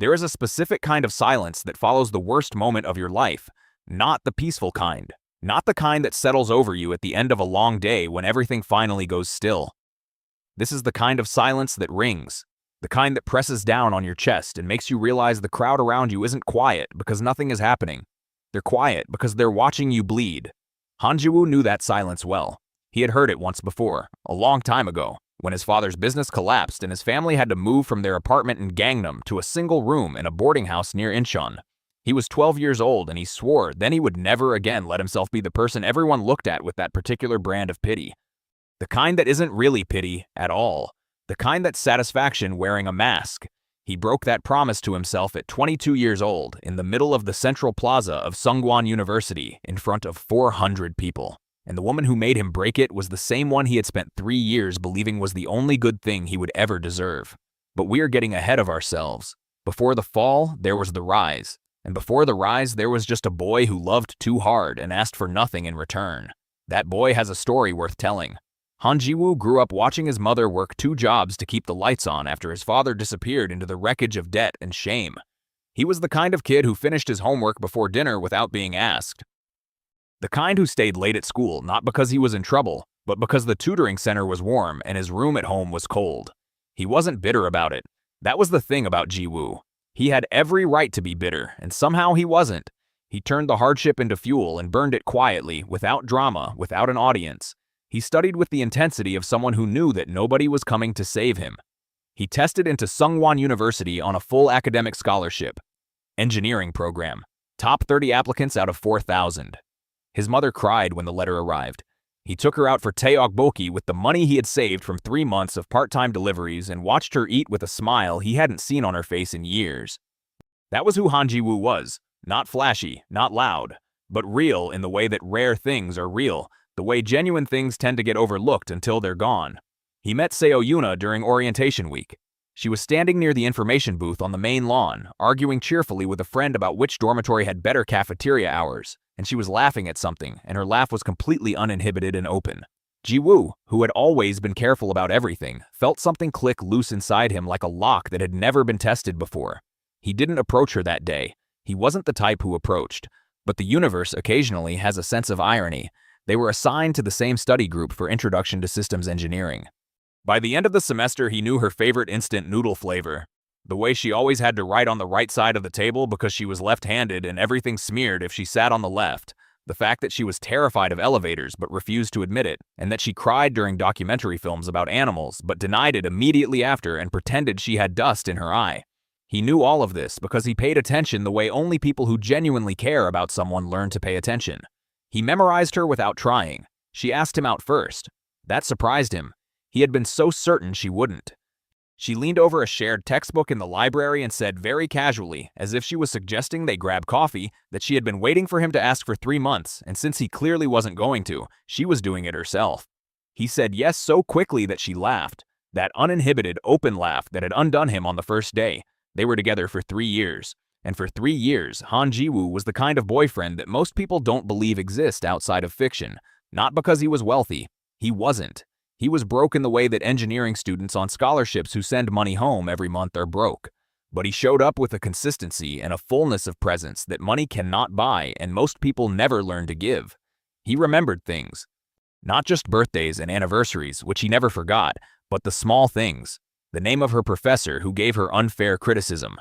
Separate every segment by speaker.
Speaker 1: There is a specific kind of silence that follows the worst moment of your life, not the peaceful kind, not the kind that settles over you at the end of a long day when everything finally goes still. This is the kind of silence that rings, the kind that presses down on your chest and makes you realize the crowd around you isn't quiet because nothing is happening. They're quiet because they're watching you bleed. Han Jiwoo knew that silence well. He had heard it once before, a long time ago, when his father's business collapsed and his family had to move from their apartment in Gangnam to a single room in a boarding house near Incheon. He was 12 years old and he swore then he would never again let himself be the person everyone looked at with that particular brand of pity. The kind that isn't really pity at all. The kind that's satisfaction wearing a mask. He broke that promise to himself at 22 years old in the middle of the central plaza of Sungwon University in front of 400 people. And the woman who made him break it was the same one he had spent 3 years believing was the only good thing he would ever deserve. But we are getting ahead of ourselves. Before the fall, there was the rise. And before the rise, there was just a boy who loved too hard and asked for nothing in return. That boy has a story worth telling. Han Jiwoo grew up watching his mother work 2 jobs to keep the lights on after his father disappeared into the wreckage of debt and shame. He was the kind of kid who finished his homework before dinner without being asked. The kind who stayed late at school not because he was in trouble, but because the tutoring center was warm and his room at home was cold. He wasn't bitter about it. That was the thing about Jiwoo. He had every right to be bitter, and somehow he wasn't. He turned the hardship into fuel and burned it quietly, without drama, without an audience. He studied with the intensity of someone who knew that nobody was coming to save him. He tested into Sungwon University on a full academic scholarship. Engineering program. Top 30 applicants out of 4,000. His mother cried when the letter arrived. He took her out for taeokbokki with the money he had saved from 3 months of part-time deliveries and watched her eat with a smile he hadn't seen on her face in years. That was who Han Jiwoo was. Not flashy, not loud, but real in the way that rare things are real, the way genuine things tend to get overlooked until they're gone. He met Seo Yuna during orientation week. She was standing near the information booth on the main lawn, arguing cheerfully with a friend about which dormitory had better cafeteria hours, and she was laughing at something, and her laugh was completely uninhibited and open. Jiwoo, who had always been careful about everything, felt something click loose inside him like a lock that had never been tested before. He didn't approach her that day. He wasn't the type who approached. But the universe occasionally has a sense of irony. They were assigned to the same study group for Introduction to Systems Engineering. By the end of the semester, he knew her favorite instant noodle flavor. The way she always had to write on the right side of the table because she was left-handed and everything smeared if she sat on the left. The fact that she was terrified of elevators but refused to admit it, and that she cried during documentary films about animals but denied it immediately after and pretended she had dust in her eye. He knew all of this because he paid attention the way only people who genuinely care about someone learn to pay attention. He memorized her without trying. She asked him out first. That surprised him. He had been so certain she wouldn't. She leaned over a shared textbook in the library and said very casually, as if she was suggesting they grab coffee, that she had been waiting for him to ask for 3 months, and since he clearly wasn't going to, she was doing it herself. He said yes so quickly that she laughed. That uninhibited, open laugh that had undone him on the first day. They were together for 3 years. And for 3 years, Han Jiwoo was the kind of boyfriend that most people don't believe exist outside of fiction. Not because he was wealthy. He wasn't. He was broke in the way that engineering students on scholarships who send money home every month are broke. But he showed up with a consistency and a fullness of presence that money cannot buy and most people never learn to give. He remembered things. Not just birthdays and anniversaries, which he never forgot, but the small things. The name of her professor who gave her unfair criticism.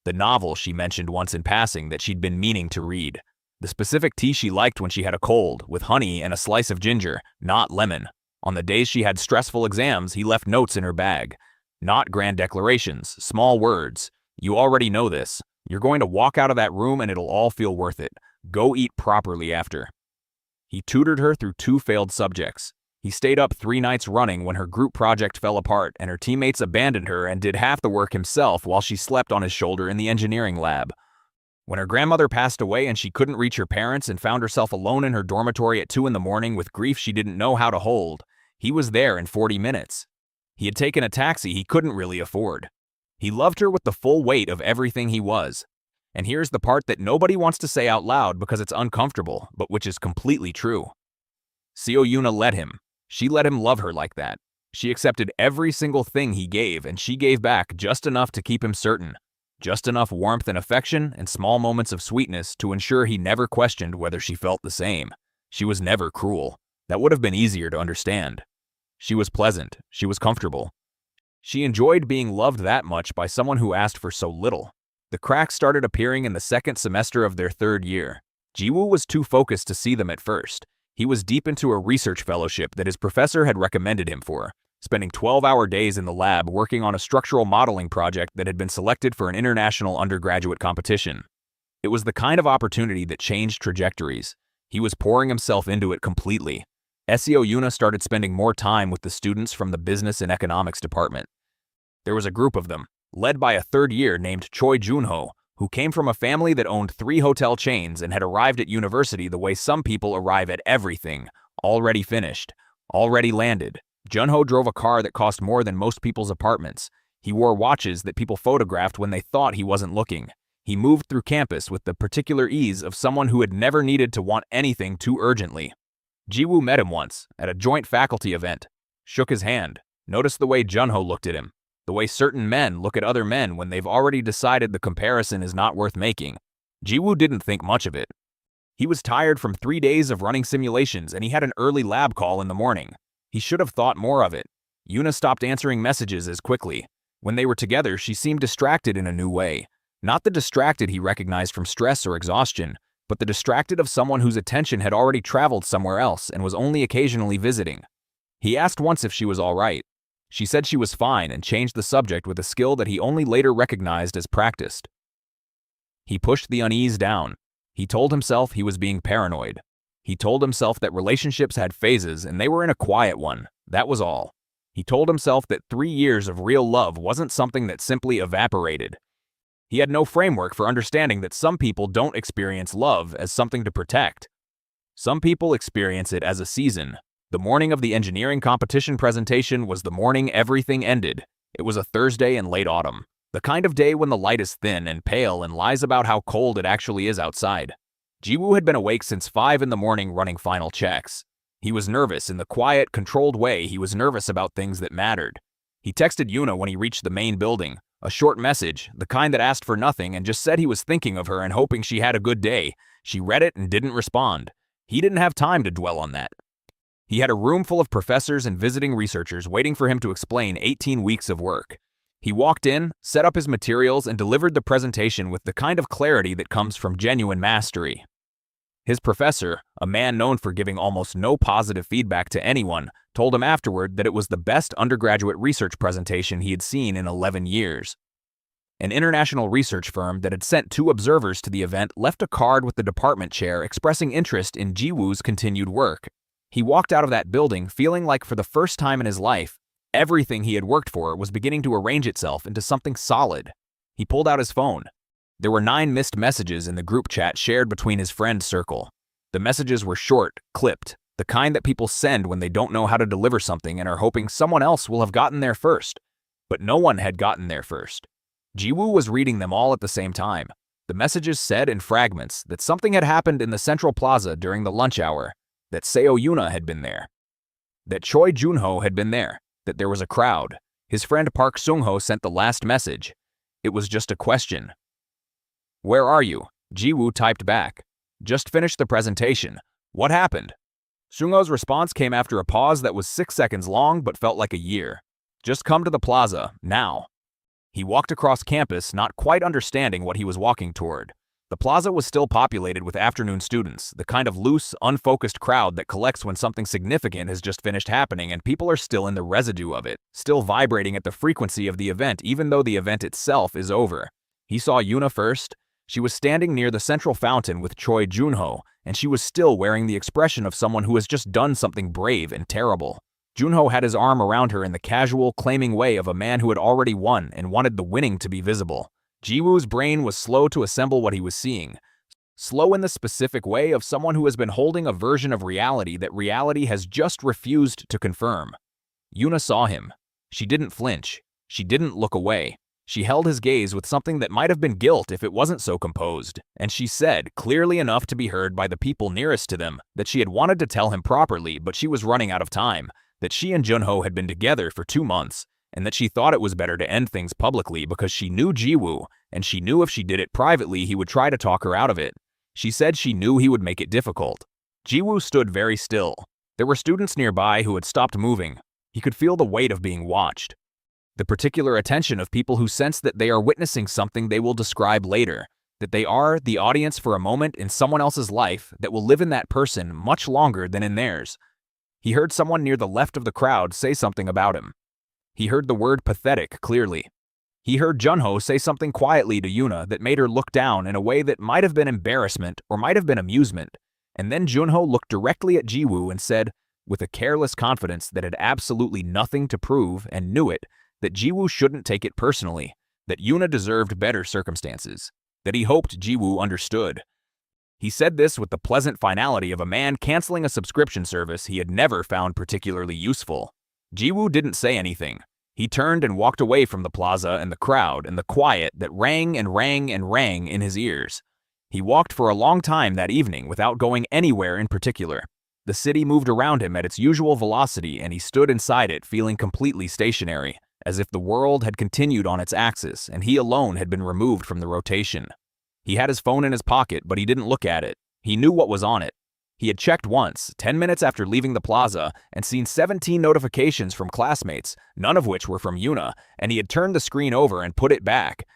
Speaker 1: The novel she mentioned once in passing that she'd been meaning to read. The specific tea she liked when she had a cold, with honey and a slice of ginger, not lemon. On the days she had stressful exams, he left notes in her bag. Not grand declarations, small words. You already know this. You're going to walk out of that room and it'll all feel worth it. Go eat properly after. He tutored her through 2 failed subjects. He stayed up 3 nights running when her group project fell apart and her teammates abandoned her and did half the work himself while she slept on his shoulder in the engineering lab. When her grandmother passed away and she couldn't reach her parents and found herself alone in her dormitory at 2 in the morning with grief she didn't know how to hold, he was there in 40 minutes. He had taken a taxi he couldn't really afford. He loved her with the full weight of everything he was. And here's the part that nobody wants to say out loud because it's uncomfortable, but which is completely true. Seo Yuna let him. She let him love her like that. She accepted every single thing he gave, and she gave back just enough to keep him certain. Just enough warmth and affection and small moments of sweetness to ensure he never questioned whether she felt the same. She was never cruel. That would have been easier to understand. She was pleasant. She was comfortable. She enjoyed being loved that much by someone who asked for so little. The cracks started appearing in the second semester of their third year. Jiwoo was too focused to see them at first. He was deep into a research fellowship that his professor had recommended him for, spending 12-hour days in the lab working on a structural modeling project that had been selected for an international undergraduate competition. It was the kind of opportunity that changed trajectories. He was pouring himself into it completely. Seo Yuna started spending more time with the students from the business and economics department. There was a group of them, led by a third year named Choi Junho, who came from a family that owned 3 hotel chains and had arrived at university the way some people arrive at everything, already finished, already landed. Junho drove a car that cost more than most people's apartments. He wore watches that people photographed when they thought he wasn't looking. He moved through campus with the particular ease of someone who had never needed to want anything too urgently. Jiwoo met him once, at a joint faculty event, shook his hand, noticed the way Junho looked at him, the way certain men look at other men when they've already decided the comparison is not worth making. Jiwoo didn't think much of it. He was tired from 3 days of running simulations and he had an early lab call in the morning. He should have thought more of it. Yuna stopped answering messages as quickly. When they were together, she seemed distracted in a new way. Not the distracted he recognized from stress or exhaustion, but the distracted of someone whose attention had already traveled somewhere else and was only occasionally visiting. He asked once if she was all right. She said she was fine and changed the subject with a skill that he only later recognized as practiced. He pushed the unease down. He told himself he was being paranoid. He told himself that relationships had phases and they were in a quiet one. That was all. He told himself that 3 years of real love wasn't something that simply evaporated. He had no framework for understanding that some people don't experience love as something to protect. Some people experience it as a season. The morning of the engineering competition presentation was the morning everything ended. It was a Thursday in late autumn, the kind of day when the light is thin and pale and lies about how cold it actually is outside. Jiwoo had been awake since 5 in the morning running final checks. He was nervous in the quiet, controlled way he was nervous about things that mattered. He texted Yuna when he reached the main building, a short message, the kind that asked for nothing and just said he was thinking of her and hoping she had a good day. She read it and didn't respond. He didn't have time to dwell on that. He had a room full of professors and visiting researchers waiting for him to explain 18 weeks of work. He walked in, set up his materials, and delivered the presentation with the kind of clarity that comes from genuine mastery. His professor, a man known for giving almost no positive feedback to anyone, told him afterward that it was the best undergraduate research presentation he had seen in 11 years. An international research firm that had sent 2 observers to the event left a card with the department chair expressing interest in Jiwoo's continued work. He walked out of that building feeling like for the first time in his life, everything he had worked for was beginning to arrange itself into something solid. He pulled out his phone. There were 9 missed messages in the group chat shared between his friend circle. The messages were short, clipped, the kind that people send when they don't know how to deliver something and are hoping someone else will have gotten there first. But no one had gotten there first. Jiwoo was reading them all at the same time. The messages said in fragments that something had happened in the central plaza during the lunch hour, that Seo Yuna had been there, that Choi Junho had been there, that there was a crowd. His friend Park Sung-ho sent the last message. It was just a question. "Where are you?" Jiwoo typed back. "Just finished the presentation. What happened?" Sung-ho's response came after a pause that was 6 seconds long but felt like a year. "Just come to the plaza, now." He walked across campus, not quite understanding what he was walking toward. The plaza was still populated with afternoon students, the kind of loose, unfocused crowd that collects when something significant has just finished happening and people are still in the residue of it, still vibrating at the frequency of the event even though the event itself is over. He saw Yuna first. She was standing near the central fountain with Choi Junho, and she was still wearing the expression of someone who has just done something brave and terrible. Junho had his arm around her in the casual, claiming way of a man who had already won and wanted the winning to be visible. Jiwoo's brain was slow to assemble what he was seeing. Slow in the specific way of someone who has been holding a version of reality that reality has just refused to confirm. Yuna saw him. She didn't flinch. She didn't look away. She held his gaze with something that might have been guilt if it wasn't so composed, and she said, clearly enough to be heard by the people nearest to them, that she had wanted to tell him properly but she was running out of time, that she and Junho had been together for 2 months, and that she thought it was better to end things publicly because she knew Jiwoo, and she knew if she did it privately he would try to talk her out of it. She said she knew he would make it difficult. Jiwoo stood very still. There were students nearby who had stopped moving. He could feel the weight of being watched. The particular attention of people who sense that they are witnessing something they will describe later, that they are the audience for a moment in someone else's life that will live in that person much longer than in theirs. He heard someone near the left of the crowd say something about him. He heard the word pathetic clearly. He heard Junho say something quietly to Yuna that made her look down in a way that might have been embarrassment or might have been amusement, and then Junho looked directly at Jiwoo and said, with a careless confidence that had absolutely nothing to prove and knew it, that Jiwoo shouldn't take it personally, that Yuna deserved better circumstances, that he hoped Jiwoo understood. He said this with the pleasant finality of a man canceling a subscription service he had never found particularly useful. Jiwoo didn't say anything. He turned and walked away from the plaza and the crowd and the quiet that rang and rang and rang in his ears. He walked for a long time that evening without going anywhere in particular. The city moved around him at its usual velocity, and he stood inside it feeling completely stationary, as if the world had continued on its axis and he alone had been removed from the rotation. He had his phone in his pocket, but he didn't look at it. He knew what was on it. He had checked once, 10 minutes after leaving the plaza, and seen 17 notifications from classmates, none of which were from Yuna, and he had turned the screen over and put it back.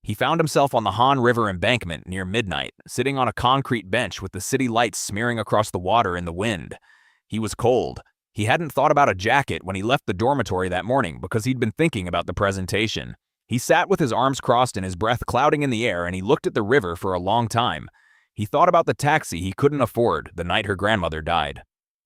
Speaker 1: He found himself on the Han River embankment near midnight, sitting on a concrete bench with the city lights smearing across the water in the wind. He was cold. He hadn't thought about a jacket when he left the dormitory that morning because he'd been thinking about the presentation. He sat with his arms crossed and his breath clouding in the air, and he looked at the river for a long time. He thought about the taxi he couldn't afford the night her grandmother died.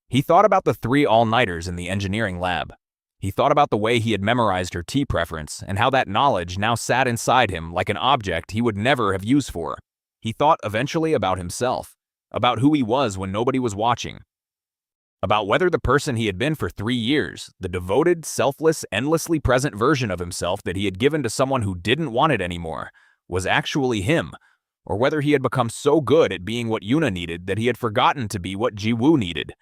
Speaker 1: He thought about the 3 all-nighters in the engineering lab. He thought about the way he had memorized her tea preference and how that knowledge now sat inside him like an object he would never have use for. He thought eventually about himself, about who he was when nobody was watching, about whether the person he had been for 3 years, the devoted, selfless, endlessly present version of himself that he had given to someone who didn't want it anymore, was actually him, or whether he had become so good at being what Yuna needed that he had forgotten to be what Jiwoo needed.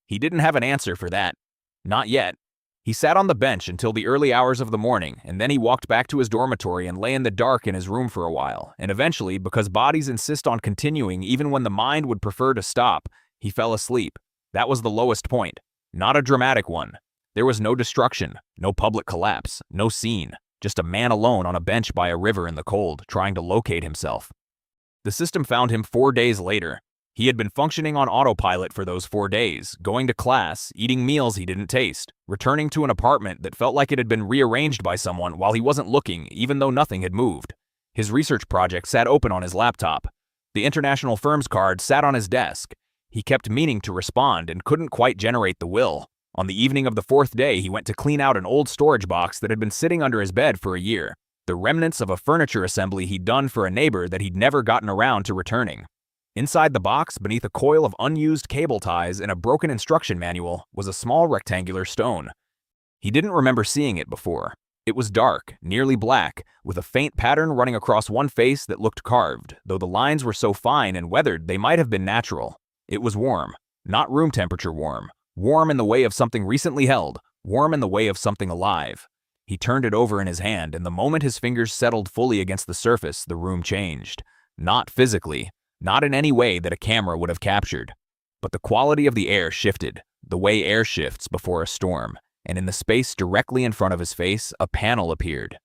Speaker 1: He didn't have an answer for that. Not yet. He sat on the bench until the early hours of the morning, and then he walked back to his dormitory and lay in the dark in his room for a while, and eventually, because bodies insist on continuing even when the mind would prefer to stop, he fell asleep. That was the lowest point. Not a dramatic one. There was no destruction, no public collapse, no scene, just a man alone on a bench by a river in the cold, trying to locate himself. The system found him 4 days later. He had been functioning on autopilot for those 4 days, going to class, eating meals he didn't taste, returning to an apartment that felt like it had been rearranged by someone while he wasn't looking, even though nothing had moved. His research project sat open on his laptop. The international firm's card sat on his desk. He kept meaning to respond and couldn't quite generate the will. On the evening of the 4th day, he went to clean out an old storage box that had been sitting under his bed for a year, the remnants of a furniture assembly he'd done for a neighbor that he'd never gotten around to returning. Inside the box, beneath a coil of unused cable ties and a broken instruction manual, was a small rectangular stone. He didn't remember seeing it before. It was dark, nearly black, with a faint pattern running across one face that looked carved, though the lines were so fine and weathered they might have been natural. It was warm, not room temperature warm, warm in the way of something recently held, warm in the way of something alive. He turned it over in his hand, and the moment his fingers settled fully against the surface, the room changed. Not physically. Not in any way that a camera would have captured. But the quality of the air shifted, the way air shifts before a storm, and in the space directly in front of his face, a panel appeared.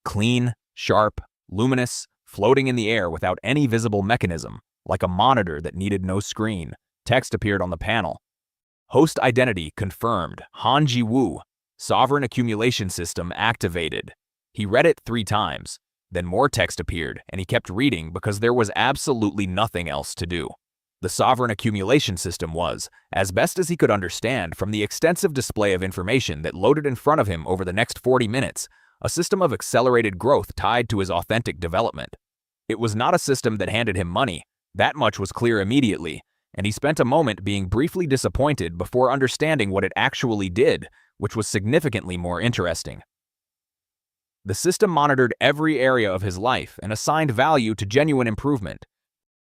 Speaker 1: Clean, sharp, luminous, floating in the air without any visible mechanism, like a monitor that needed no screen. Text appeared on the panel. Host identity confirmed. Han Jiwoo. Sovereign accumulation system activated. He read it 3 times. Then more text appeared, and he kept reading because there was absolutely nothing else to do. The sovereign accumulation system was, as best as he could understand from the extensive display of information that loaded in front of him over the next 40 minutes, a system of accelerated growth tied to his authentic development. It was not a system that handed him money. That much was clear immediately, and he spent a moment being briefly disappointed before understanding what it actually did, which was significantly more interesting. The system monitored every area of his life and assigned value to genuine improvement.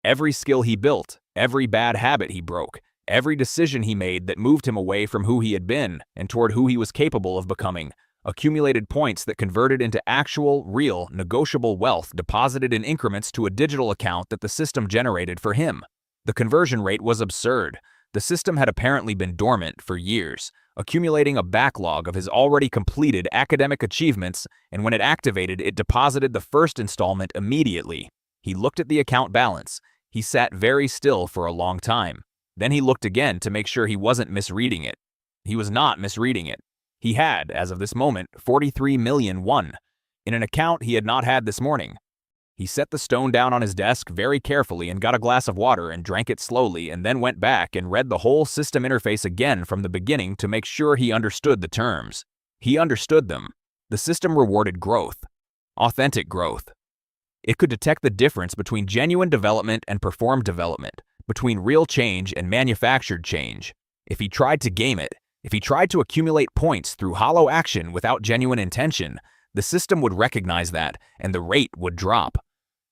Speaker 1: Every skill he built, every bad habit he broke, every decision he made that moved him away from who he had been and toward who he was capable of becoming, accumulated points that converted into actual, real, negotiable wealth deposited in increments to a digital account that the system generated for him. The conversion rate was absurd. The system had apparently been dormant for years, accumulating a backlog of his already completed academic achievements, and when it activated, it deposited the first installment immediately. He looked at the account balance. He sat very still for a long time. Then he looked again to make sure he wasn't misreading it. He was not misreading it. He had, as of this moment, 43 million won in an account he had not had this morning. He set the stone down on his desk very carefully and got a glass of water and drank it slowly, and then went back and read the whole system interface again from the beginning to make sure he understood the terms. He understood them. The system rewarded growth. Authentic growth. It could detect the difference between genuine development and performed development, between real change and manufactured change. If he tried to game it, if he tried to accumulate points through hollow action without genuine intention, the system would recognize that, and the rate would drop.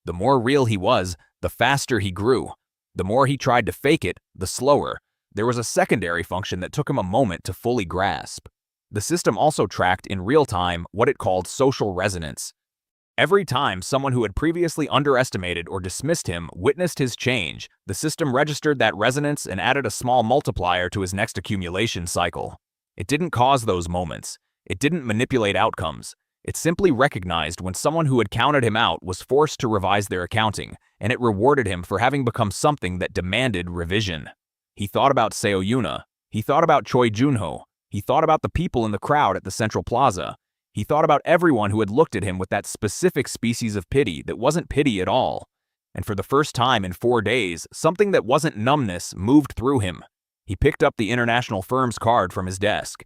Speaker 1: The more real he was, the faster he grew. The more he tried to fake it, the slower. There was a secondary function that took him a moment to fully grasp. The system also tracked in real time what it called social resonance. Every time someone who had previously underestimated or dismissed him witnessed his change, the system registered that resonance and added a small multiplier to his next accumulation cycle. It didn't cause those moments. It didn't manipulate outcomes. It simply recognized when someone who had counted him out was forced to revise their accounting, and it rewarded him for having become something that demanded revision. He thought about Seo Yuna. He thought about Choi Junho. He thought about the people in the crowd at the Central Plaza. He thought about everyone who had looked at him with that specific species of pity that wasn't pity at all. And for the first time in 4 days, something that wasn't numbness moved through him. He picked up the international firm's card from his desk.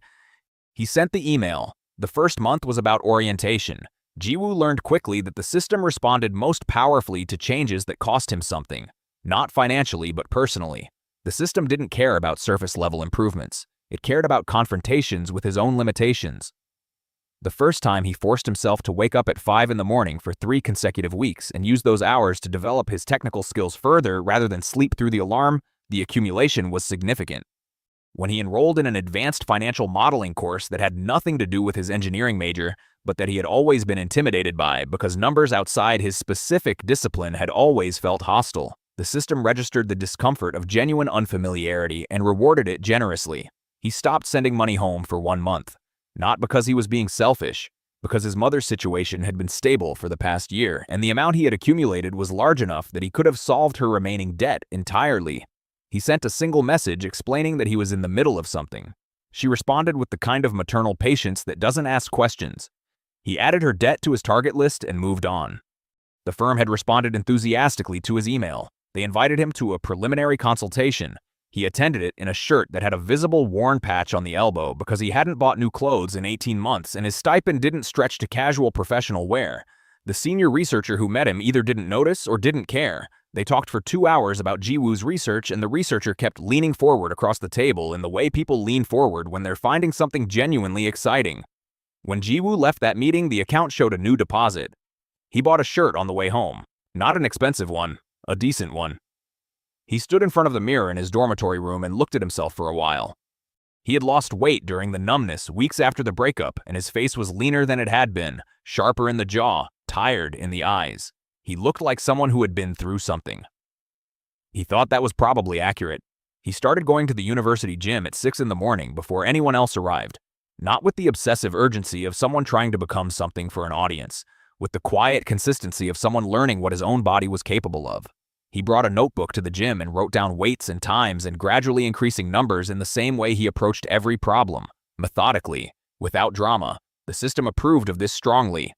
Speaker 1: He sent the email. The first month was about orientation. Jiwoo learned quickly that the system responded most powerfully to changes that cost him something. Not financially, but personally. The system didn't care about surface-level improvements. It cared about confrontations with his own limitations. The first time he forced himself to wake up at 5 in the morning for 3 consecutive weeks and use those hours to develop his technical skills further rather than sleep through the alarm, the accumulation was significant. When he enrolled in an advanced financial modeling course that had nothing to do with his engineering major, but that he had always been intimidated by because numbers outside his specific discipline had always felt hostile, the system registered the discomfort of genuine unfamiliarity and rewarded it generously. He stopped sending money home for 1 month. Not because he was being selfish, because his mother's situation had been stable for the past year, and the amount he had accumulated was large enough that he could have solved her remaining debt entirely. He sent a single message explaining that he was in the middle of something. She responded with the kind of maternal patience that doesn't ask questions. He added her debt to his target list and moved on. The firm had responded enthusiastically to his email. They invited him to a preliminary consultation. He attended it in a shirt that had a visible worn patch on the elbow because he hadn't bought new clothes in 18 months and his stipend didn't stretch to casual professional wear. The senior researcher who met him either didn't notice or didn't care. They talked for 2 hours about Jiwoo's research, and the researcher kept leaning forward across the table in the way people lean forward when they're finding something genuinely exciting. When Jiwoo left that meeting, the account showed a new deposit. He bought a shirt on the way home. Not an expensive one, a decent one. He stood in front of the mirror in his dormitory room and looked at himself for a while. He had lost weight during the numbness weeks after the breakup, and his face was leaner than it had been, sharper in the jaw, tired in the eyes. He looked like someone who had been through something. He thought that was probably accurate. He started going to the university gym at 6 in the morning before anyone else arrived. Not with the obsessive urgency of someone trying to become something for an audience, with the quiet consistency of someone learning what his own body was capable of. He brought a notebook to the gym and wrote down weights and times and gradually increasing numbers in the same way he approached every problem, methodically, without drama. The system approved of this strongly.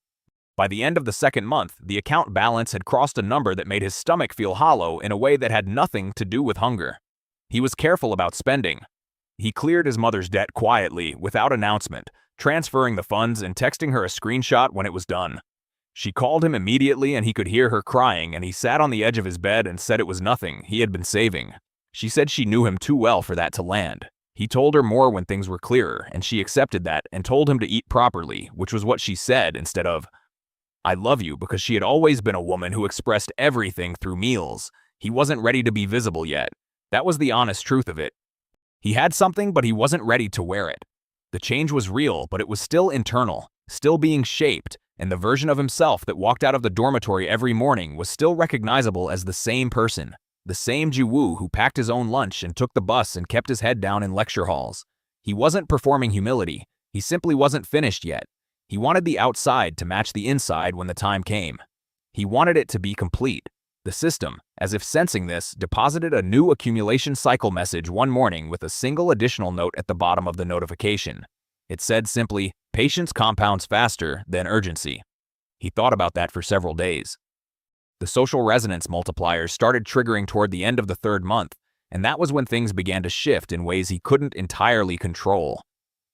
Speaker 1: By the end of the 2nd month, the account balance had crossed a number that made his stomach feel hollow in a way that had nothing to do with hunger. He was careful about spending. He cleared his mother's debt quietly, without announcement, transferring the funds and texting her a screenshot when it was done. She called him immediately and he could hear her crying, and he sat on the edge of his bed and said it was nothing, he had been saving. She said she knew him too well for that to land. He told her more when things were clearer, and she accepted that and told him to eat properly, which was what she said instead of, "I love you," because she had always been a woman who expressed everything through meals. He wasn't ready to be visible yet. That was the honest truth of it. He had something, but he wasn't ready to wear it. The change was real, but it was still internal, still being shaped, and the version of himself that walked out of the dormitory every morning was still recognizable as the same person, the same Jiwoo who packed his own lunch and took the bus and kept his head down in lecture halls. He wasn't performing humility, he simply wasn't finished yet. He wanted the outside to match the inside when the time came. He wanted it to be complete. The system, as if sensing this, deposited a new accumulation cycle message one morning with a single additional note at the bottom of the notification. It said simply, "Patience compounds faster than urgency." He thought about that for several days. The social resonance multipliers started triggering toward the end of the third month, and that was when things began to shift in ways he couldn't entirely control.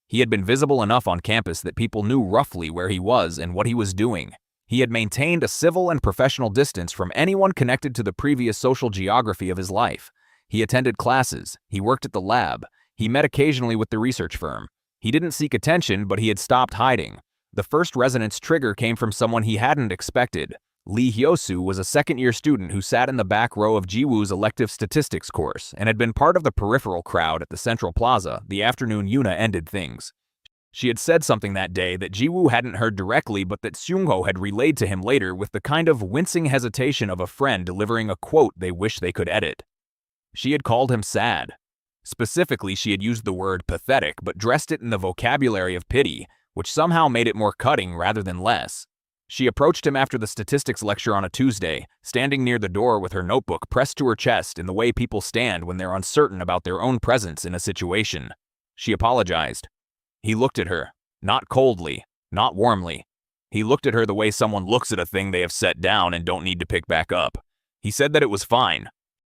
Speaker 1: He had been visible enough on campus that people knew roughly where he was and what he was doing. He had maintained a civil and professional distance from anyone connected to the previous social geography of his life. He attended classes, he worked at the lab, he met occasionally with the research firm. He didn't seek attention, but he had stopped hiding. The first resonance trigger came from someone he hadn't expected. Lee Hyosu was a second-year student who sat in the back row of Jiwoo's elective statistics course and had been part of the peripheral crowd at the central plaza the afternoon Yuna ended things. She had said something that day that Jiwoo hadn't heard directly but that Seungho had relayed to him later with the kind of wincing hesitation of a friend delivering a quote they wish they could edit. She had called him sad. Specifically, she had used the word pathetic but dressed it in the vocabulary of pity, which somehow made it more cutting rather than less. She approached him after the statistics lecture on a Tuesday, standing near the door with her notebook pressed to her chest in the way people stand when they're uncertain about their own presence in a situation. She apologized. He looked at her, not coldly, not warmly. He looked at her the way someone looks at a thing they have set down and don't need to pick back up. He said that it was fine.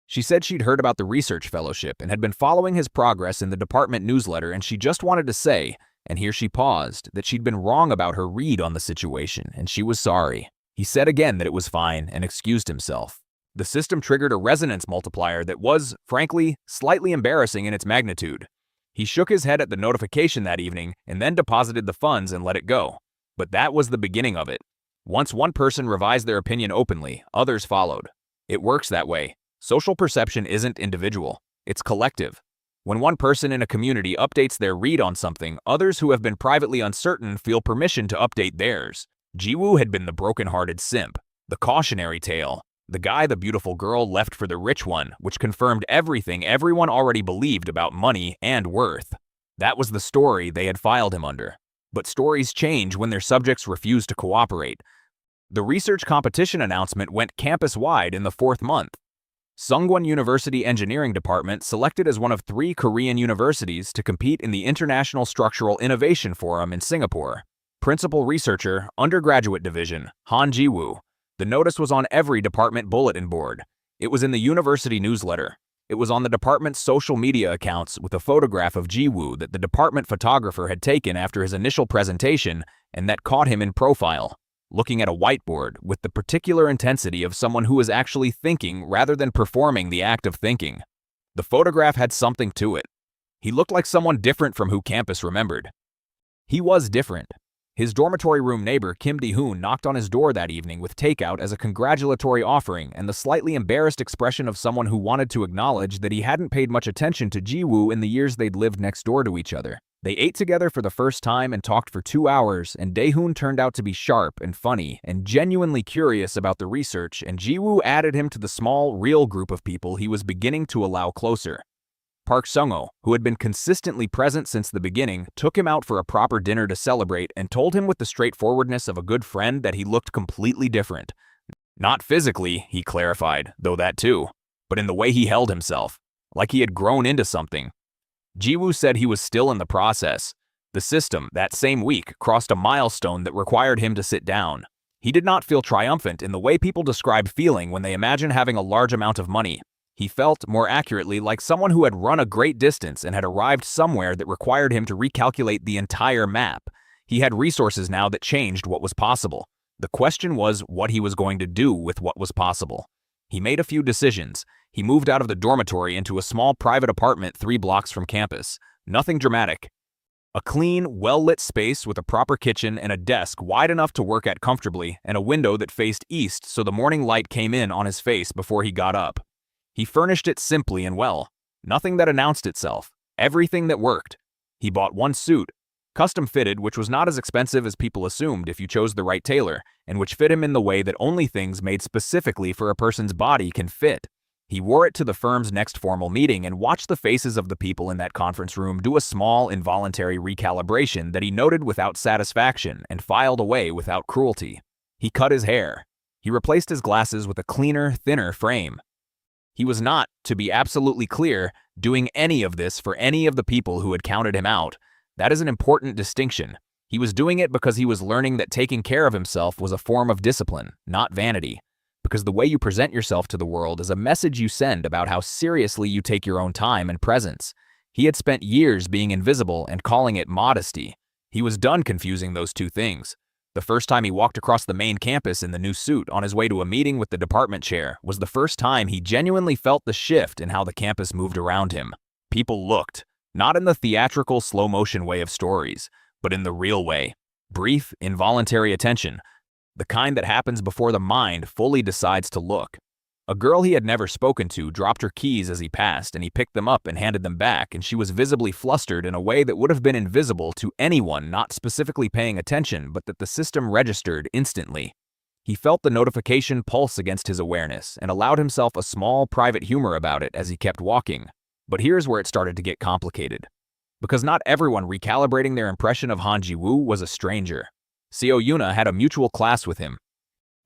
Speaker 1: She said she'd heard about the research fellowship and had been following his progress in the department newsletter, and she just wanted to say, and here she paused, that she'd been wrong about her read on the situation and she was sorry. He said again that it was fine and excused himself. The system triggered a resonance multiplier that was, frankly, slightly embarrassing in its magnitude. He shook his head at the notification that evening and then deposited the funds and let it go. But that was the beginning of it. Once one person revised their opinion openly, others followed. It works that way. Social perception isn't individual, it's collective. When one person in a community updates their read on something, others who have been privately uncertain feel permission to update theirs. Jiwoo had been the broken-hearted simp, the cautionary tale, the guy the beautiful girl left for the rich one, which confirmed everything everyone already believed about money and worth. That was the story they had filed him under. But stories change when their subjects refuse to cooperate. The research competition announcement went campus-wide in the fourth month. Sungwon University Engineering Department selected as one of 3 Korean universities to compete in the International Structural Innovation Forum in Singapore. Principal Researcher, Undergraduate Division, Han Jiwoo. The notice was on every department bulletin board. It was in the university newsletter. It was on the department's social media accounts with a photograph of Jiwoo that the department photographer had taken after his initial presentation and that caught him in profile, looking at a whiteboard with the particular intensity of someone who is actually thinking rather than performing the act of thinking. The photograph had something to it. He looked like someone different from who campus remembered. He was different. His dormitory room neighbor Kim Di-hoon knocked on his door that evening with takeout as a congratulatory offering and the slightly embarrassed expression of someone who wanted to acknowledge that he hadn't paid much attention to Jiwoo in the years they'd lived next door to each other. They ate together for the first time and talked for 2 hours, and Dae-hoon turned out to be sharp and funny and genuinely curious about the research, and Jiwoo added him to the small, real group of people he was beginning to allow closer. Park Sung-ho, who had been consistently present since the beginning, took him out for a proper dinner to celebrate and told him with the straightforwardness of a good friend that he looked completely different. Not physically, he clarified, though that too, but in the way he held himself, like he had grown into something. Jiwoo said he was still in the process. The system, that same week, crossed a milestone that required him to sit down. He did not feel triumphant in the way people describe feeling when they imagine having a large amount of money. He felt, more accurately, like someone who had run a great distance and had arrived somewhere that required him to recalculate the entire map. He had resources now that changed what was possible. The question was what he was going to do with what was possible. He made a few decisions. He moved out of the dormitory into a small private apartment 3 blocks from campus. Nothing dramatic. A clean, well-lit space with a proper kitchen and a desk wide enough to work at comfortably and a window that faced east so the morning light came in on his face before he got up. He furnished it simply and well. Nothing that announced itself. Everything that worked. He bought 1 suit, Custom fitted, which was not as expensive as people assumed if you chose the right tailor, and which fit him in the way that only things made specifically for a person's body can fit. He wore it to the firm's next formal meeting and watched the faces of the people in that conference room do a small, involuntary recalibration that he noted without satisfaction and filed away without cruelty. He cut his hair. He replaced his glasses with a cleaner, thinner frame. He was not, to be absolutely clear, doing any of this for any of the people who had counted him out. That is an important distinction. He was doing it because he was learning that taking care of himself was a form of discipline, not vanity. Because the way you present yourself to the world is a message you send about how seriously you take your own time and presence. He had spent years being invisible and calling it modesty. He was done confusing those two things. The first time he walked across the main campus in the new suit on his way to a meeting with the department chair was the first time he genuinely felt the shift in how the campus moved around him. People looked. Not in the theatrical, slow-motion way of stories, but in the real way. Brief, involuntary attention. The kind that happens before the mind fully decides to look. A girl he had never spoken to dropped her keys as he passed, and he picked them up and handed them back, and she was visibly flustered in a way that would have been invisible to anyone not specifically paying attention, but that the system registered instantly. He felt the notification pulse against his awareness and allowed himself a small, private humor about it as he kept walking. But here's where it started to get complicated. Because not everyone recalibrating their impression of Han Jiwoo was a stranger. Seo Yuna had a mutual class with him.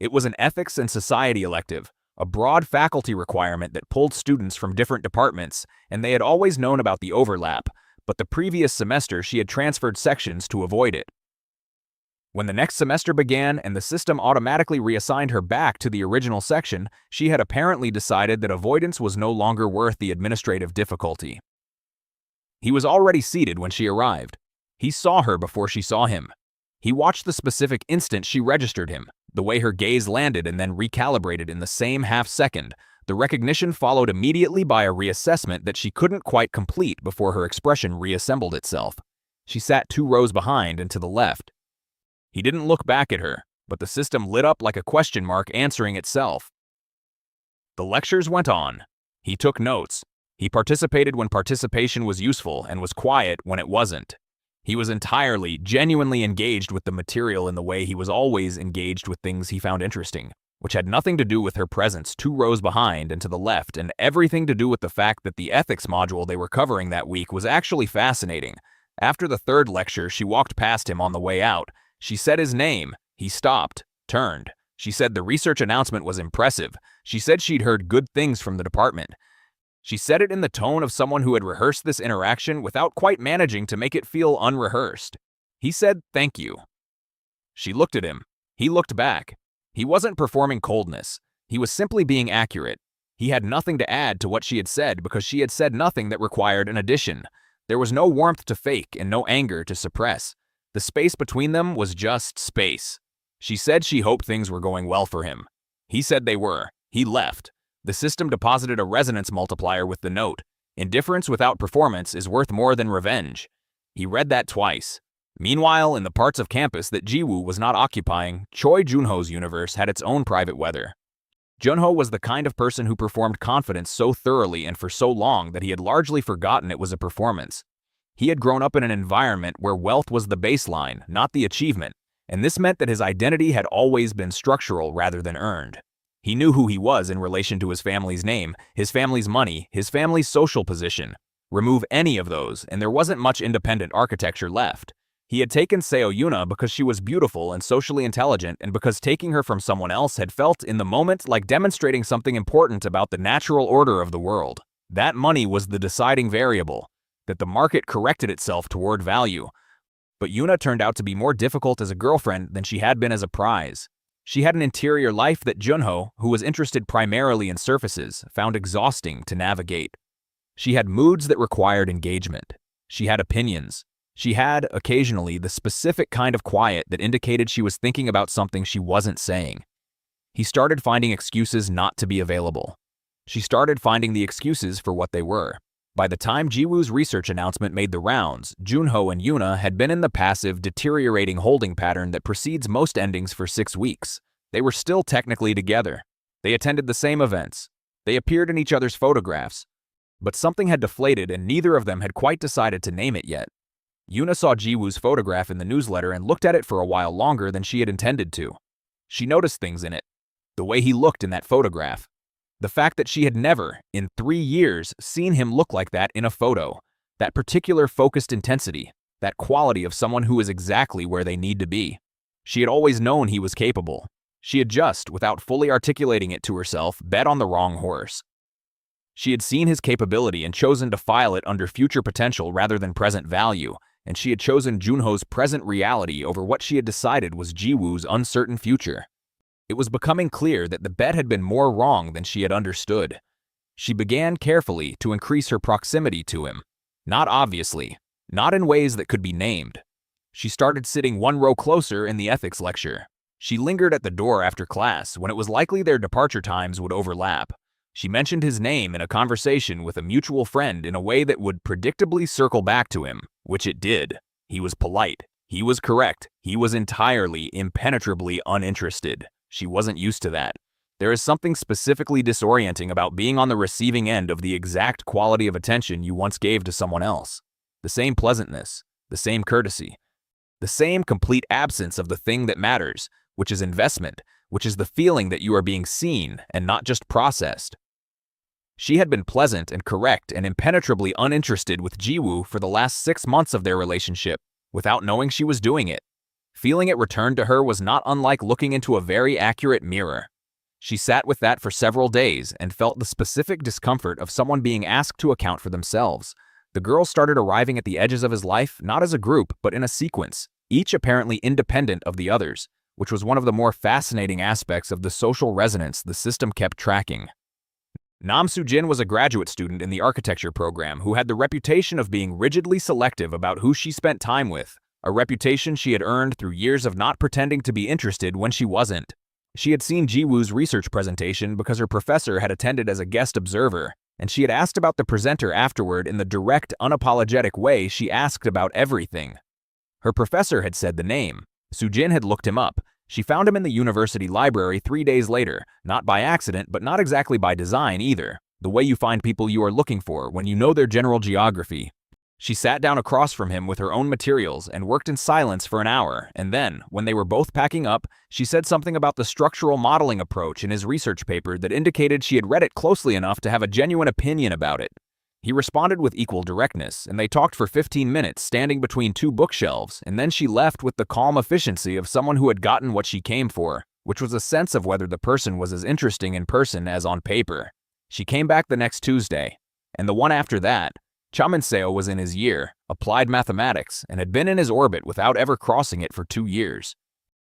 Speaker 1: It was an ethics and society elective, a broad faculty requirement that pulled students from different departments, and they had always known about the overlap, but the previous semester she had transferred sections to avoid it. When the next semester began and the system automatically reassigned her back to the original section, she had apparently decided that avoidance was no longer worth the administrative difficulty. He was already seated when she arrived. He saw her before she saw him. He watched the specific instant she registered him, the way her gaze landed and then recalibrated in the same half-second. The recognition followed immediately by a reassessment that she couldn't quite complete before her expression reassembled itself. She sat 2 rows behind and to the left. He didn't look back at her, but the system lit up like a question mark answering itself. The lectures went on. He took notes. He participated when participation was useful and was quiet when it wasn't. He was entirely, genuinely engaged with the material in the way he was always engaged with things he found interesting, which had nothing to do with her presence 2 rows behind and to the left, and everything to do with the fact that the ethics module they were covering that week was actually fascinating. After the 3rd lecture, she walked past him on the way out. She said his name. He stopped, turned. She said the research announcement was impressive. She said she'd heard good things from the department. She said it in the tone of someone who had rehearsed this interaction without quite managing to make it feel unrehearsed. He said, "Thank you." She looked at him. He looked back. He wasn't performing coldness. He was simply being accurate. He had nothing to add to what she had said because she had said nothing that required an addition. There was no warmth to fake and no anger to suppress. The space between them was just space. She said she hoped things were going well for him. He said they were. He left. The system deposited a resonance multiplier with the note, "Indifference without performance is worth more than revenge." He read that twice. Meanwhile, in the parts of campus that Jiwoo was not occupying, Choi Junho's universe had its own private weather. Junho was the kind of person who performed confidence so thoroughly and for so long that he had largely forgotten it was a performance. He had grown up in an environment where wealth was the baseline, not the achievement, and this meant that his identity had always been structural rather than earned. He knew who he was in relation to his family's name, his family's money, his family's social position. Remove any of those, and there wasn't much independent architecture left. He had taken Seo Yuna because she was beautiful and socially intelligent, and because taking her from someone else had felt in the moment like demonstrating something important about the natural order of the world. That money was the deciding variable, that the market corrected itself toward value. But Yuna turned out to be more difficult as a girlfriend than she had been as a prize. She had an interior life that Junho, who was interested primarily in surfaces, found exhausting to navigate. She had moods that required engagement. She had opinions. She had, occasionally, the specific kind of quiet that indicated she was thinking about something she wasn't saying. He started finding excuses not to be available. She started finding the excuses for what they were. By the time Jiwoo's research announcement made the rounds, Junho and Yuna had been in the passive, deteriorating holding pattern that precedes most endings for 6 weeks. They were still technically together. They attended the same events. They appeared in each other's photographs. But something had deflated and neither of them had quite decided to name it yet. Yuna saw Jiwoo's photograph in the newsletter and looked at it for a while longer than she had intended to. She noticed things in it. The way he looked in that photograph. The fact that she had never, in 3 years, seen him look like that in a photo. That particular focused intensity. That quality of someone who is exactly where they need to be. She had always known he was capable. She had just, without fully articulating it to herself, bet on the wrong horse. She had seen his capability and chosen to file it under future potential rather than present value, and she had chosen Junho's present reality over what she had decided was Jiwoo's uncertain future. It was becoming clear that the bet had been more wrong than she had understood. She began carefully to increase her proximity to him. Not obviously, not in ways that could be named. She started sitting 1 row closer in the ethics lecture. She lingered at the door after class when it was likely their departure times would overlap. She mentioned his name in a conversation with a mutual friend in a way that would predictably circle back to him, which it did. He was polite. He was correct. He was entirely, impenetrably uninterested. She wasn't used to that. There is something specifically disorienting about being on the receiving end of the exact quality of attention you once gave to someone else. The same pleasantness, the same courtesy, the same complete absence of the thing that matters, which is investment, which is the feeling that you are being seen and not just processed. She had been pleasant and correct and impenetrably uninterested with Jiwoo for the last 6 months of their relationship, without knowing she was doing it. Feeling it return to her was not unlike looking into a very accurate mirror. She sat with that for several days and felt the specific discomfort of someone being asked to account for themselves. The girls started arriving at the edges of his life not as a group but in a sequence, each apparently independent of the others, which was one of the more fascinating aspects of the social resonance the system kept tracking. Nam Soo-jin was a graduate student in the architecture program who had the reputation of being rigidly selective about who she spent time with, a reputation she had earned through years of not pretending to be interested when she wasn't. She had seen Jiwoo's research presentation because her professor had attended as a guest observer, and she had asked about the presenter afterward in the direct, unapologetic way she asked about everything. Her professor had said the name. Soo-jin had looked him up. She found him in the university library 3 days later, not by accident, but not exactly by design either, the way you find people you are looking for when you know their general geography. She sat down across from him with her own materials and worked in silence for an hour, and then, when they were both packing up, she said something about the structural modeling approach in his research paper that indicated she had read it closely enough to have a genuine opinion about it. He responded with equal directness, and they talked for 15 minutes standing between 2 bookshelves, and then she left with the calm efficiency of someone who had gotten what she came for, which was a sense of whether the person was as interesting in person as on paper. She came back the next Tuesday, and the one after that. Chaminseo was in his year, applied mathematics, and had been in his orbit without ever crossing it for 2 years.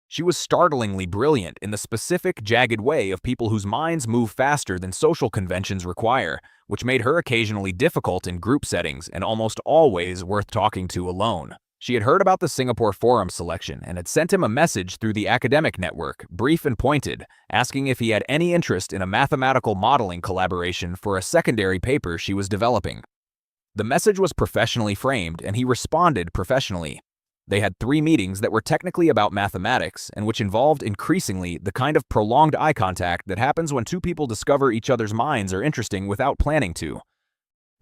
Speaker 1: She was startlingly brilliant in the specific, jagged way of people whose minds move faster than social conventions require, which made her occasionally difficult in group settings and almost always worth talking to alone. She had heard about the Singapore Forum selection and had sent him a message through the academic network, brief and pointed, asking if he had any interest in a mathematical modeling collaboration for a secondary paper she was developing. The message was professionally framed, and he responded professionally. They had 3 meetings that were technically about mathematics and which involved increasingly the kind of prolonged eye contact that happens when 2 people discover each other's minds are interesting without planning to.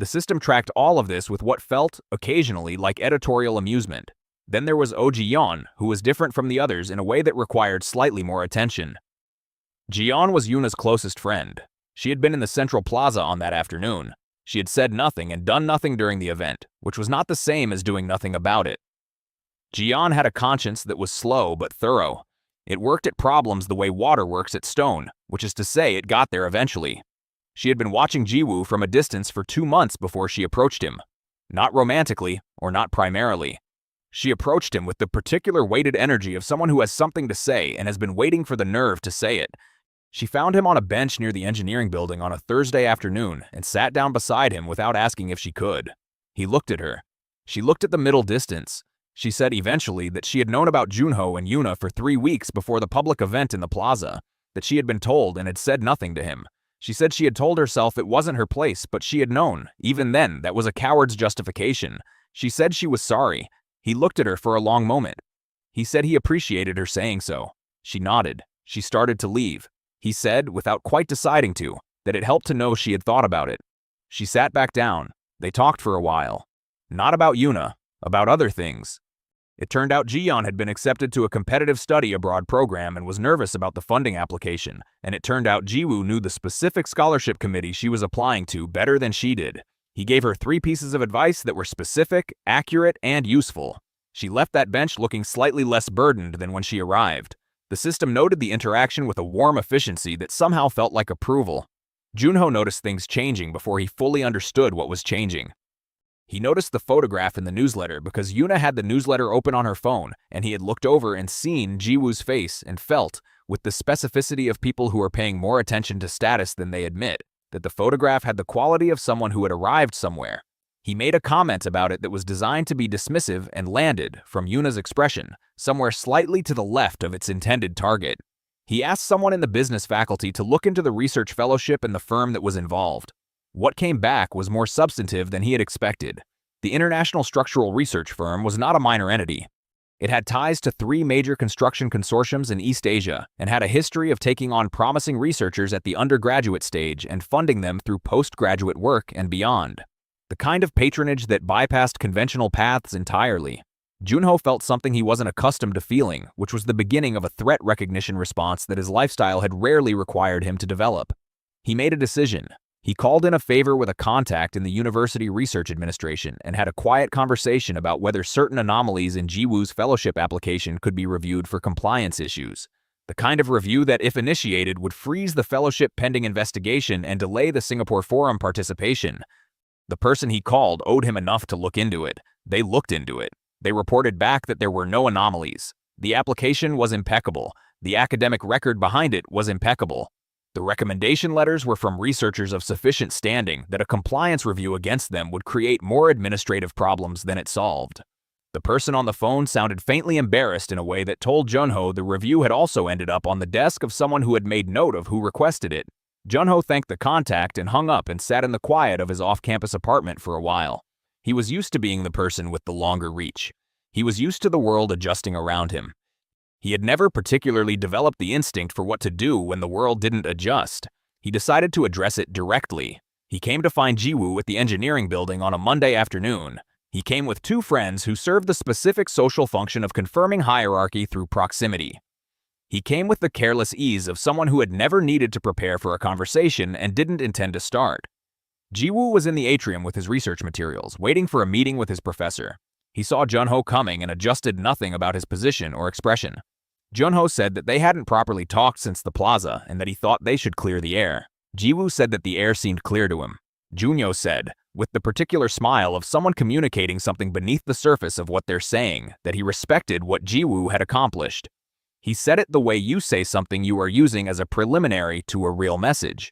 Speaker 1: The system tracked all of this with what felt, occasionally, like editorial amusement. Then there was Oh Ji-yeon, who was different from the others in a way that required slightly more attention. Ji-yeon was Yuna's closest friend. She had been in the central plaza on that afternoon. She had said nothing and done nothing during the event, which was not the same as doing nothing about it. Ji-yeon had a conscience that was slow but thorough. It worked at problems the way water works at stone, which is to say it got there eventually. She had been watching Jiwoo from a distance for 2 months before she approached him. Not romantically, or not primarily. She approached him with the particular weighted energy of someone who has something to say and has been waiting for the nerve to say it. She found him on a bench near the engineering building on a Thursday afternoon and sat down beside him without asking if she could. He looked at her. She looked at the middle distance. She said eventually that she had known about Junho and Yuna for 3 weeks before the public event in the plaza, that she had been told and had said nothing to him. She said she had told herself it wasn't her place, but she had known. Even then, that was a coward's justification. She said she was sorry. He looked at her for a long moment. He said he appreciated her saying so. She nodded. She started to leave. He said, without quite deciding to, that it helped to know she had thought about it. She sat back down. They talked for a while. Not about Yuna, about other things. It turned out Jiyeon had been accepted to a competitive study abroad program and was nervous about the funding application, and it turned out Jiwoo knew the specific scholarship committee she was applying to better than she did. He gave her 3 pieces of advice that were specific, accurate, and useful. She left that bench looking slightly less burdened than when she arrived. The system noted the interaction with a warm efficiency that somehow felt like approval. Junho noticed things changing before he fully understood what was changing. He noticed the photograph in the newsletter because Yuna had the newsletter open on her phone, and he had looked over and seen Jiwoo's face and felt, with the specificity of people who are paying more attention to status than they admit, that the photograph had the quality of someone who had arrived somewhere. He made a comment about it that was designed to be dismissive and landed, from Yuna's expression, somewhere slightly to the left of its intended target. He asked someone in the business faculty to look into the research fellowship and the firm that was involved. What came back was more substantive than he had expected. The International Structural Research Firm was not a minor entity. It had ties to 3 major construction consortiums in East Asia and had a history of taking on promising researchers at the undergraduate stage and funding them through postgraduate work and beyond. The kind of patronage that bypassed conventional paths entirely. Junho felt something he wasn't accustomed to feeling, which was the beginning of a threat recognition response that his lifestyle had rarely required him to develop. He made a decision. He called in a favor with a contact in the University Research Administration and had a quiet conversation about whether certain anomalies in Jiwoo's fellowship application could be reviewed for compliance issues. The kind of review that, if initiated, would freeze the fellowship pending investigation and delay the Singapore Forum participation. The person he called owed him enough to look into it. They looked into it. They reported back that there were no anomalies. The application was impeccable. The academic record behind it was impeccable. The recommendation letters were from researchers of sufficient standing that a compliance review against them would create more administrative problems than it solved. The person on the phone sounded faintly embarrassed in a way that told Junho the review had also ended up on the desk of someone who had made note of who requested it. Junho thanked the contact and hung up and sat in the quiet of his off-campus apartment for a while. He was used to being the person with the longer reach. He was used to the world adjusting around him. He had never particularly developed the instinct for what to do when the world didn't adjust. He decided to address it directly. He came to find Jiwoo at the engineering building on a Monday afternoon. He came with 2 friends who served the specific social function of confirming hierarchy through proximity. He came with the careless ease of someone who had never needed to prepare for a conversation and didn't intend to start. Jiwoo was in the atrium with his research materials, waiting for a meeting with his professor. He saw Junho coming and adjusted nothing about his position or expression. Junho said that they hadn't properly talked since the plaza and that he thought they should clear the air. Jiwoo said that the air seemed clear to him. Junho said, with the particular smile of someone communicating something beneath the surface of what they're saying, that he respected what Jiwoo had accomplished. He said it the way you say something you are using as a preliminary to a real message.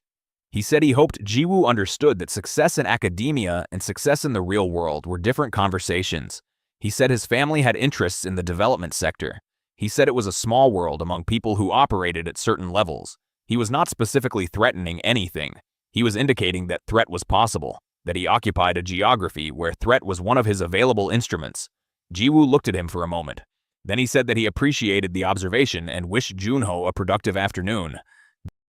Speaker 1: He said he hoped Jiwoo understood that success in academia and success in the real world were different conversations. He said his family had interests in the development sector. He said it was a small world among people who operated at certain levels. He was not specifically threatening anything. He was indicating that threat was possible, that he occupied a geography where threat was one of his available instruments. Jiwoo looked at him for a moment. Then he said that he appreciated the observation and wished Junho a productive afternoon.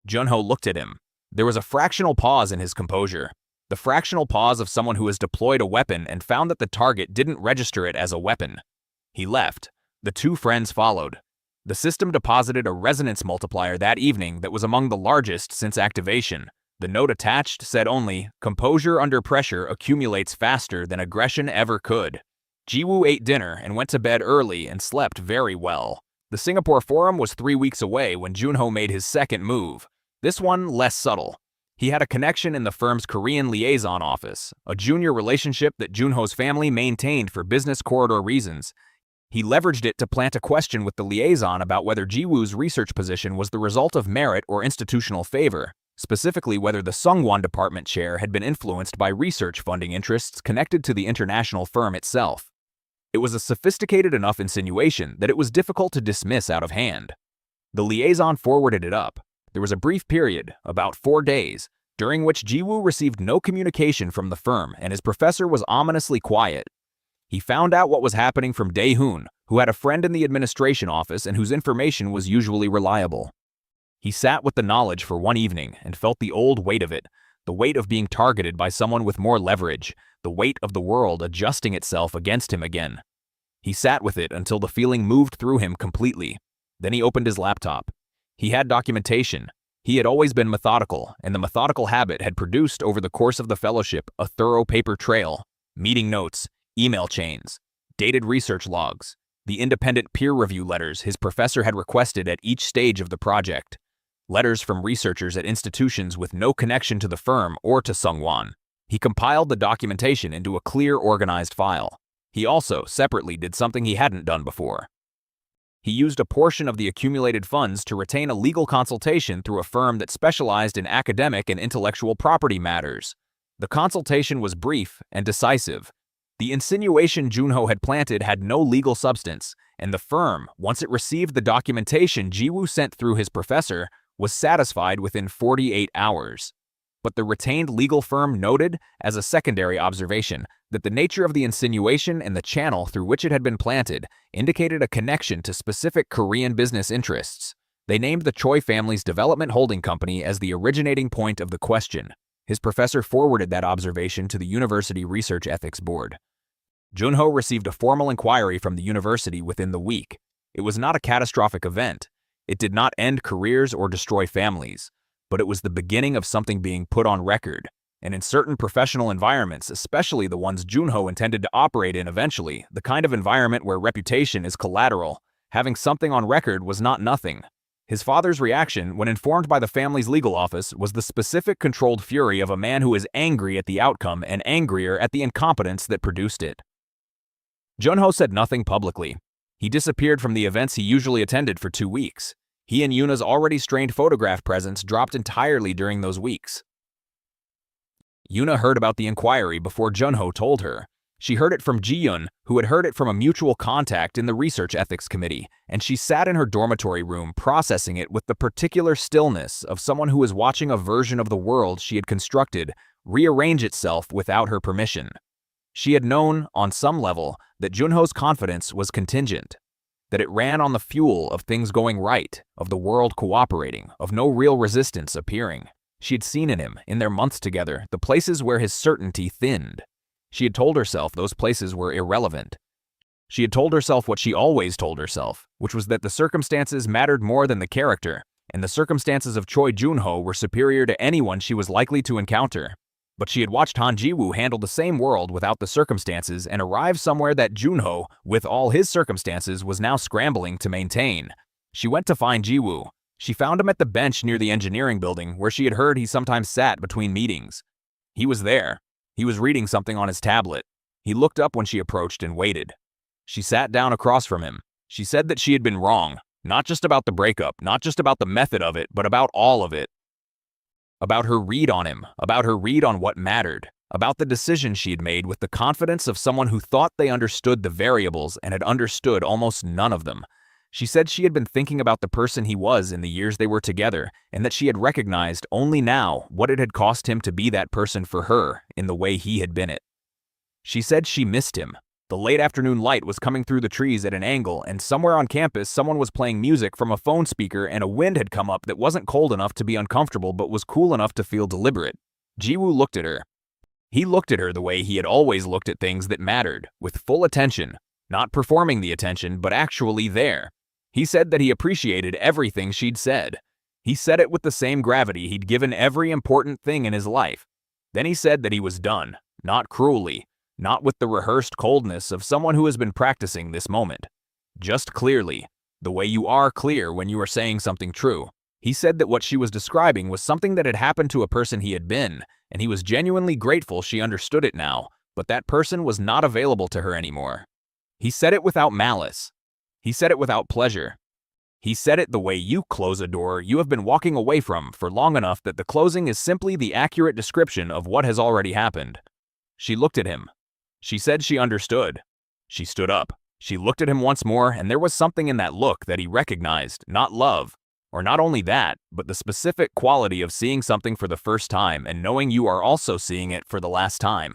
Speaker 1: Junho looked at him. There was a fractional pause in his composure. The fractional pause of someone who has deployed a weapon and found that the target didn't register it as a weapon. He left. The 2 friends followed. The system deposited a resonance multiplier that evening that was among the largest since activation. The note attached said only, "Composure under pressure accumulates faster than aggression ever could." Jiwoo ate dinner and went to bed early and slept very well. The Singapore Forum was 3 weeks away when Junho made his second move. This one less subtle. He had a connection in the firm's Korean liaison office, a junior relationship that Junho's family maintained for business corridor reasons. He leveraged it to plant a question with the liaison about whether Jiwoo's research position was the result of merit or institutional favor, specifically whether the Sungwon department chair had been influenced by research funding interests connected to the international firm itself. It was a sophisticated enough insinuation that it was difficult to dismiss out of hand. The liaison forwarded it up. There was a brief period, about 4 days, during which Jiwoo received no communication from the firm and his professor was ominously quiet. He found out what was happening from Dae-hoon, who had a friend in the administration office and whose information was usually reliable. He sat with the knowledge for one evening and felt the old weight of it. the weight of being targeted by someone with more leverage, the weight of the world adjusting itself against him again. He sat with it until the feeling moved through him completely. Then he opened his laptop. He had documentation. He had always been methodical, and the methodical habit had produced over the course of the fellowship a thorough paper trail, meeting notes, email chains, dated research logs, the independent peer review letters his professor had requested at each stage of the project, letters from researchers at institutions with no connection to the firm or to Sungwon. He compiled the documentation into a clear, organized file. He also, separately, did something he hadn't done before. He used a portion of the accumulated funds to retain a legal consultation through a firm that specialized in academic and intellectual property matters. The consultation was brief and decisive. The insinuation Junho had planted had no legal substance, and the firm, once it received the documentation Jiwoo sent through his professor, was satisfied within 48 hours. But the retained legal firm noted, as a secondary observation, that the nature of the insinuation and the channel through which it had been planted indicated a connection to specific Korean business interests. They named the Choi family's development holding company as the originating point of the question. His professor forwarded that observation to the University Research Ethics Board. Junho received a formal inquiry from the university within the week. It was not a catastrophic event. It did not end careers or destroy families, but it was the beginning of something being put on record. And in certain professional environments, especially the ones Junho intended to operate in eventually, the kind of environment where reputation is collateral, having something on record was not nothing. His father's reaction, when informed by the family's legal office, was the specific controlled fury of a man who is angry at the outcome and angrier at the incompetence that produced it. Junho said nothing publicly. He disappeared from the events he usually attended for 2 weeks. He and Yuna's already strained photograph presence dropped entirely during those weeks. Yuna heard about the inquiry before Junho told her. She heard it from Ji-yun, who had heard it from a mutual contact in the Research Ethics Committee, and she sat in her dormitory room processing it with the particular stillness of someone who is watching a version of the world she had constructed rearrange itself without her permission. She had known, on some level, that Junho's confidence was contingent, that it ran on the fuel of things going right, of the world cooperating, of no real resistance appearing. She had seen in him, in their months together, the places where his certainty thinned. She had told herself those places were irrelevant. She had told herself what she always told herself, which was that the circumstances mattered more than the character, and the circumstances of Choi Junho were superior to anyone she was likely to encounter. But she had watched Han Jiwoo handle the same world without the circumstances and arrive somewhere that Junho, with all his circumstances, was now scrambling to maintain. She went to find Jiwoo. She found him at the bench near the engineering building where she had heard he sometimes sat between meetings. He was there. He was reading something on his tablet. He looked up when she approached and waited. She sat down across from him. She said that she had been wrong, not just about the breakup, not just about the method of it, but about all of it. About her read on him, about her read on what mattered, about the decision she had made with the confidence of someone who thought they understood the variables and had understood almost none of them. She said she had been thinking about the person he was in the years they were together, and that she had recognized only now what it had cost him to be that person for her in the way he had been it. She said she missed him. The late afternoon light was coming through the trees at an angle, and somewhere on campus someone was playing music from a phone speaker, and a wind had come up that wasn't cold enough to be uncomfortable but was cool enough to feel deliberate. Jiwoo looked at her. He looked at her the way he had always looked at things that mattered, with full attention, not performing the attention, but actually there. He said that he appreciated everything she'd said. He said it with the same gravity he'd given every important thing in his life. Then he said that he was done, not cruelly, not with the rehearsed coldness of someone who has been practicing this moment. Just clearly, the way you are clear when you are saying something true. He said that what she was describing was something that had happened to a person he had been, and he was genuinely grateful she understood it now, but that person was not available to her anymore. He said it without malice. He said it without pleasure. He said it the way you close a door you have been walking away from for long enough that the closing is simply the accurate description of what has already happened. She looked at him. She said she understood. She stood up. She looked at him once more, and there was something in that look that he recognized, not love, or not only that, but the specific quality of seeing something for the first time and knowing you are also seeing it for the last time.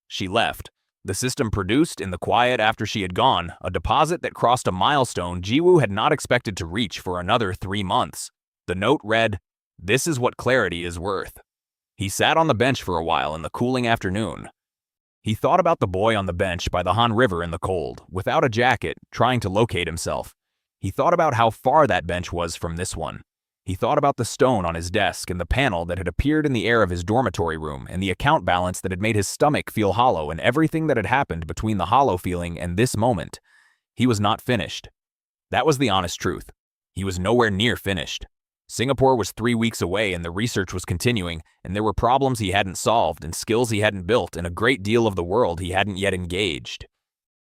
Speaker 1: She left. The system produced, in the quiet after she had gone, a deposit that crossed a milestone Jiwoo had not expected to reach for another 3 months. The note read, "This is what clarity is worth." He sat on the bench for a while in the cooling afternoon. He thought about the boy on the bench by the Han River in the cold, without a jacket, trying to locate himself. He thought about how far that bench was from this one. He thought about the stone on his desk and the panel that had appeared in the air of his dormitory room and the account balance that had made his stomach feel hollow and everything that had happened between the hollow feeling and this moment. He was not finished. That was the honest truth. He was nowhere near finished. Singapore was 3 weeks away and the research was continuing, and there were problems he hadn't solved and skills he hadn't built and a great deal of the world he hadn't yet engaged.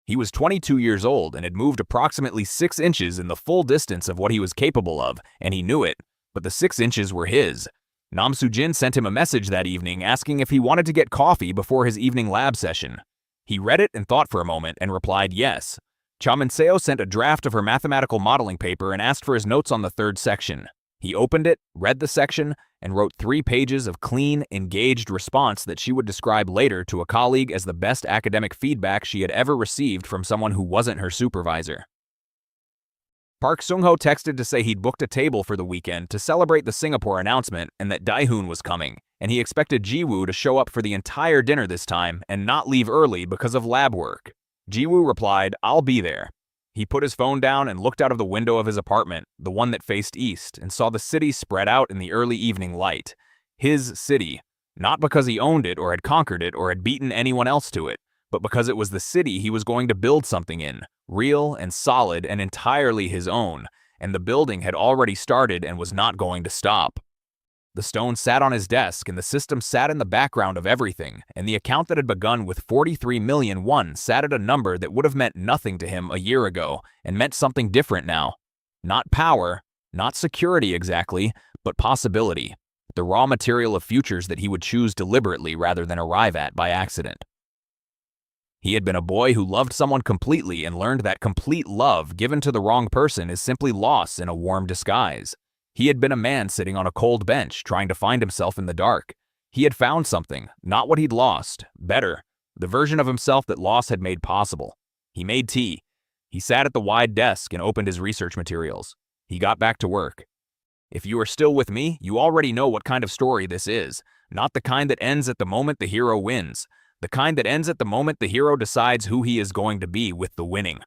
Speaker 1: He was 22 years old and had moved approximately 6 inches in the full distance of what he was capable of, and he knew it, but the 6 inches were his. Nam Soo-jin sent him a message that evening asking if he wanted to get coffee before his evening lab session. He read it and thought for a moment and replied yes. Cha Min-seo sent a draft of her mathematical modeling paper and asked for his notes on the 3rd section. He opened it, read the section, and wrote 3 pages of clean, engaged response that she would describe later to a colleague as the best academic feedback she had ever received from someone who wasn't her supervisor. Park Sung-ho texted to say he'd booked a table for the weekend to celebrate the Singapore announcement and that Dae-hoon was coming, and he expected Jiwoo to show up for the entire dinner this time and not leave early because of lab work. Jiwoo replied, "I'll be there." He put his phone down and looked out of the window of his apartment, the one that faced east, and saw the city spread out in the early evening light. His city. Not because he owned it or had conquered it or had beaten anyone else to it, but because it was the city he was going to build something in, real and solid and entirely his own, and the building had already started and was not going to stop. The stone sat on his desk and the system sat in the background of everything, and the account that had begun with 43 million won sat at a number that would have meant nothing to him a year ago and meant something different now. Not power, not security exactly, but possibility. The raw material of futures that he would choose deliberately rather than arrive at by accident. He had been a boy who loved someone completely and learned that complete love given to the wrong person is simply loss in a warm disguise. He had been a man sitting on a cold bench trying to find himself in the dark. He had found something, not what he'd lost, better, the version of himself that loss had made possible. He made tea. He sat at the wide desk and opened his research materials. He got back to work. If you are still with me, you already know what kind of story this is. Not the kind that ends at the moment the hero wins. The kind that ends at the moment the hero decides who he is going to be with the winning.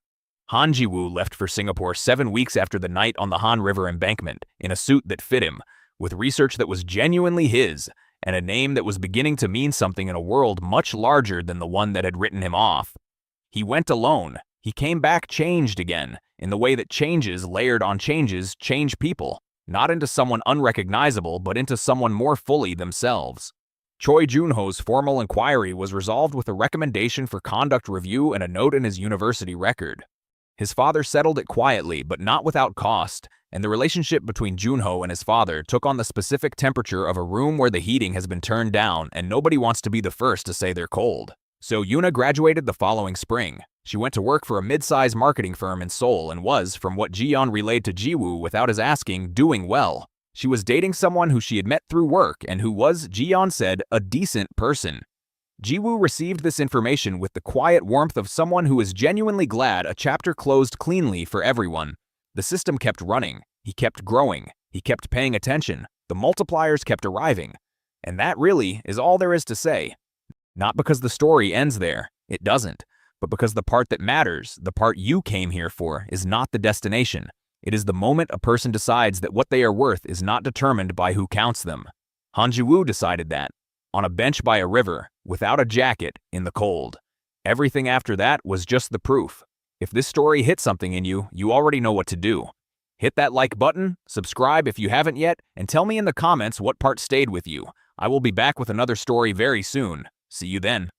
Speaker 1: Han Jiwoo left for Singapore 7 weeks after the night on the Han River embankment, in a suit that fit him, with research that was genuinely his, and a name that was beginning to mean something in a world much larger than the one that had written him off. He went alone. He came back changed again, in the way that changes layered on changes change people, not into someone unrecognizable, but into someone more fully themselves. Choi Junho's formal inquiry was resolved with a recommendation for conduct review and a note in his university record. His father settled it quietly, but not without cost, and the relationship between Junho and his father took on the specific temperature of a room where the heating has been turned down and nobody wants to be the first to say they're cold. So Yuna graduated the following spring. She went to work for a mid-size marketing firm in Seoul and was, from what Jiyeon relayed to Jiwoo without his asking, doing well. She was dating someone who she had met through work and who was, Jiyeon said, a decent person. Jiwoo received this information with the quiet warmth of someone who is genuinely glad a chapter closed cleanly for everyone. The system kept running. He kept growing. He kept paying attention. The multipliers kept arriving. And that really is all there is to say. Not because the story ends there. It doesn't. But because the part that matters, the part you came here for, is not the destination. It is the moment a person decides that what they are worth is not determined by who counts them. Han Jiwoo decided that. On a bench by a river, without a jacket, in the cold. Everything after that was just the proof. If this story hit something in you, you already know what to do. Hit that like button, subscribe if you haven't yet, and tell me in the comments what part stayed with you. I will be back with another story very soon. See you then.